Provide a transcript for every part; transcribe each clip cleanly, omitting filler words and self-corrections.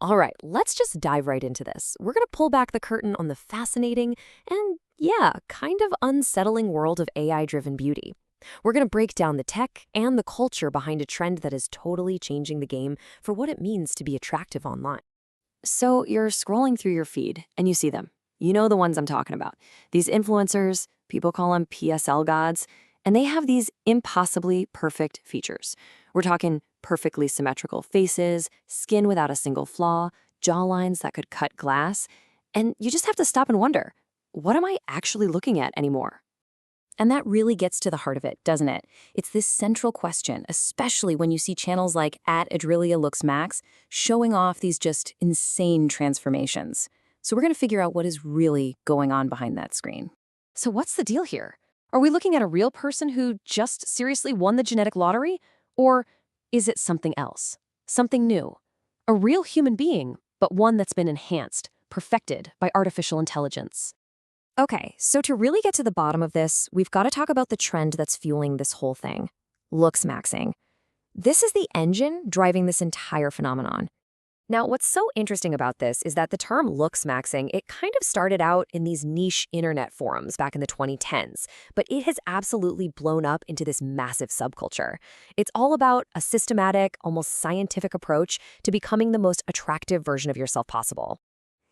All right, let's just dive right into this. We're going to pull back the curtain on the fascinating and, yeah, kind of unsettling world of AI-driven beauty. We're going to break down the tech and the culture behind a trend that is totally changing the game for what it means to be attractive online. So you're scrolling through your feed and you see them. You know the ones I'm talking about. These influencers, people call them PSL gods, and they have these impossibly perfect features. We're talking perfectly symmetrical faces, skin without a single flaw, jawlines that could cut glass, and you just have to stop and wonder, what am I actually looking at anymore? And that really gets to the heart of it, doesn't it? It's this central question, especially when you see channels like @Adrilia Looks Max showing off these just insane transformations. So we're going to figure out what is really going on behind that screen. So what's the deal here? Are we looking at a real person who just seriously won the genetic lottery? Or is it something else? Something new? A real human being, but one that's been enhanced, perfected by artificial intelligence. Okay, so to really get to the bottom of this, we've got to talk about the trend that's fueling this whole thing: looks maxing. This is the engine driving this entire phenomenon. Now, what's so interesting about this is that the term looks maxing, it kind of started out in these niche internet forums back in the 2010s, but it has absolutely blown up into this massive subculture. It's all about a systematic, almost scientific approach to becoming the most attractive version of yourself possible.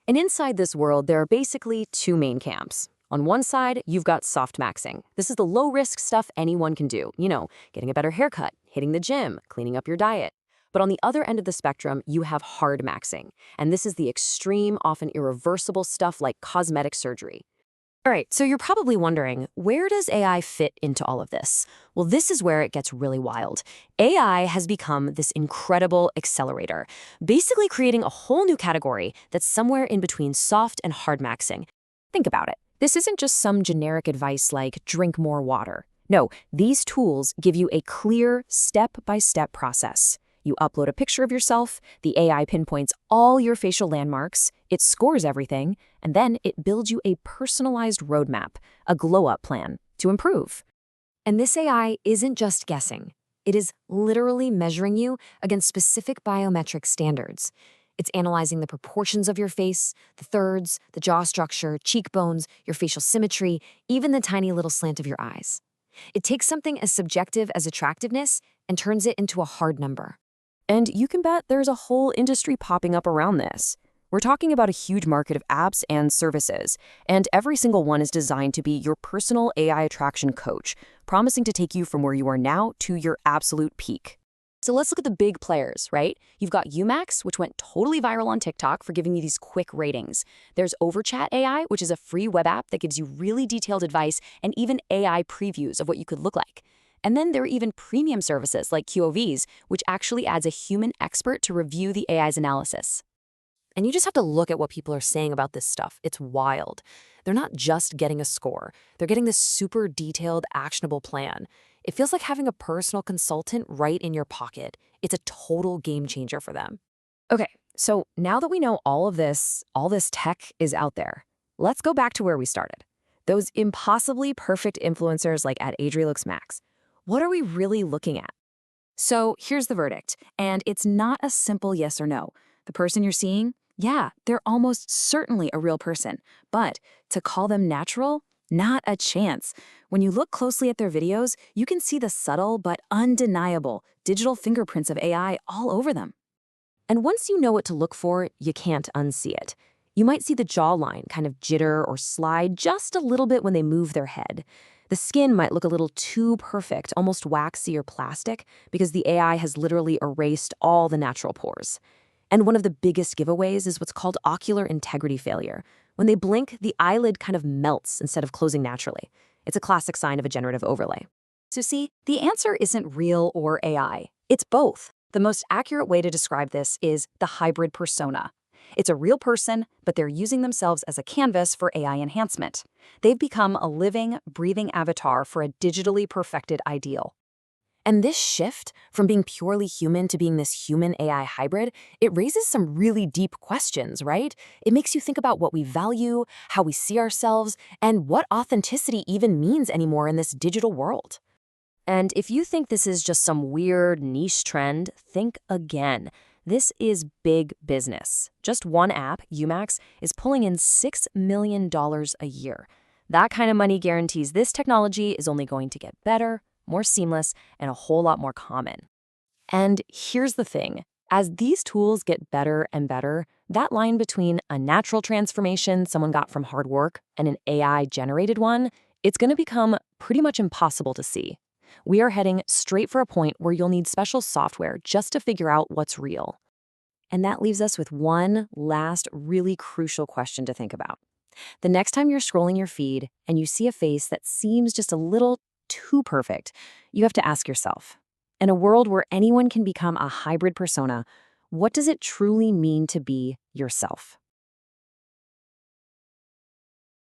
And inside this world, there are basically two main camps. On one side, you've got soft maxing. This is the low-risk stuff anyone can do. You know, getting a better haircut, hitting the gym, cleaning up your diet. But on the other end of the spectrum, you have hard maxing. And this is the extreme, often irreversible stuff like cosmetic surgery. All right, so you're probably wondering, where does AI fit into all of this? Well, this is where it gets really wild. AI has become this incredible accelerator, basically creating a whole new category that's somewhere in between soft and hard maxing. Think about it. This isn't just some generic advice like drink more water. No, these tools give you a clear step-by-step process. You upload a picture of yourself, the AI pinpoints all your facial landmarks, it scores everything, and then it builds you a personalized roadmap, a glow-up plan, to improve. And this AI isn't just guessing. It is literally measuring you against specific biometric standards. It's analyzing the proportions of your face, the thirds, the jaw structure, cheekbones, your facial symmetry, even the tiny little slant of your eyes. It takes something as subjective as attractiveness and turns it into a hard number. And you can bet there's a whole industry popping up around this. We're talking about a huge market of apps and services, and every single one is designed to be your personal AI attraction coach, promising to take you from where you are now to your absolute peak. So let's look at the big players, right? You've got Umax, which went totally viral on TikTok for giving you these quick ratings. There's Overchat AI, which is a free web app that gives you really detailed advice and even AI previews of what you could look like. And then there are even premium services like QOVs, which actually adds a human expert to review the AI's analysis. And you just have to look at what people are saying about this stuff. It's wild. They're not just getting a score. They're getting this super detailed, actionable plan. It feels like having a personal consultant right in your pocket. It's a total game changer for them. Okay, so now that we know all this tech is out there, let's go back to where we started. Those impossibly perfect influencers like @AdriLooksMax. What are we really looking at? So here's the verdict, and it's not a simple yes or no. The person you're seeing, yeah, they're almost certainly a real person, but to call them natural, not a chance. When you look closely at their videos, you can see the subtle but undeniable digital fingerprints of AI all over them. And once you know what to look for, you can't unsee it. You might see the jawline kind of jitter or slide just a little bit when they move their head. The skin might look a little too perfect, almost waxy or plastic, because the AI has literally erased all the natural pores. And one of the biggest giveaways is what's called ocular integrity failure. When they blink, the eyelid kind of melts instead of closing naturally. It's a classic sign of a generative overlay. So see, the answer isn't real or AI. It's both. The most accurate way to describe this is the hybrid persona. It's a real person, but they're using themselves as a canvas for AI enhancement. They've become a living, breathing avatar for a digitally perfected ideal. And this shift from being purely human to being this human-AI hybrid, it raises some really deep questions, right? It makes you think about what we value, how we see ourselves, and what authenticity even means anymore in this digital world. And if you think this is just some weird niche trend, think again. This is big business. Just one app, Umax, is pulling in $6 million a year. That kind of money guarantees this technology is only going to get better, more seamless, and a whole lot more common. And here's the thing. As these tools get better and better, that line between a natural transformation someone got from hard work and an AI-generated one, it's going to become pretty much impossible to see. We are heading straight for a point where you'll need special software just to figure out what's real. And that leaves us with one last really crucial question to think about. The next time you're scrolling your feed and you see a face that seems just a little too perfect, you have to ask yourself, in a world where anyone can become a hybrid persona, what does it truly mean to be yourself?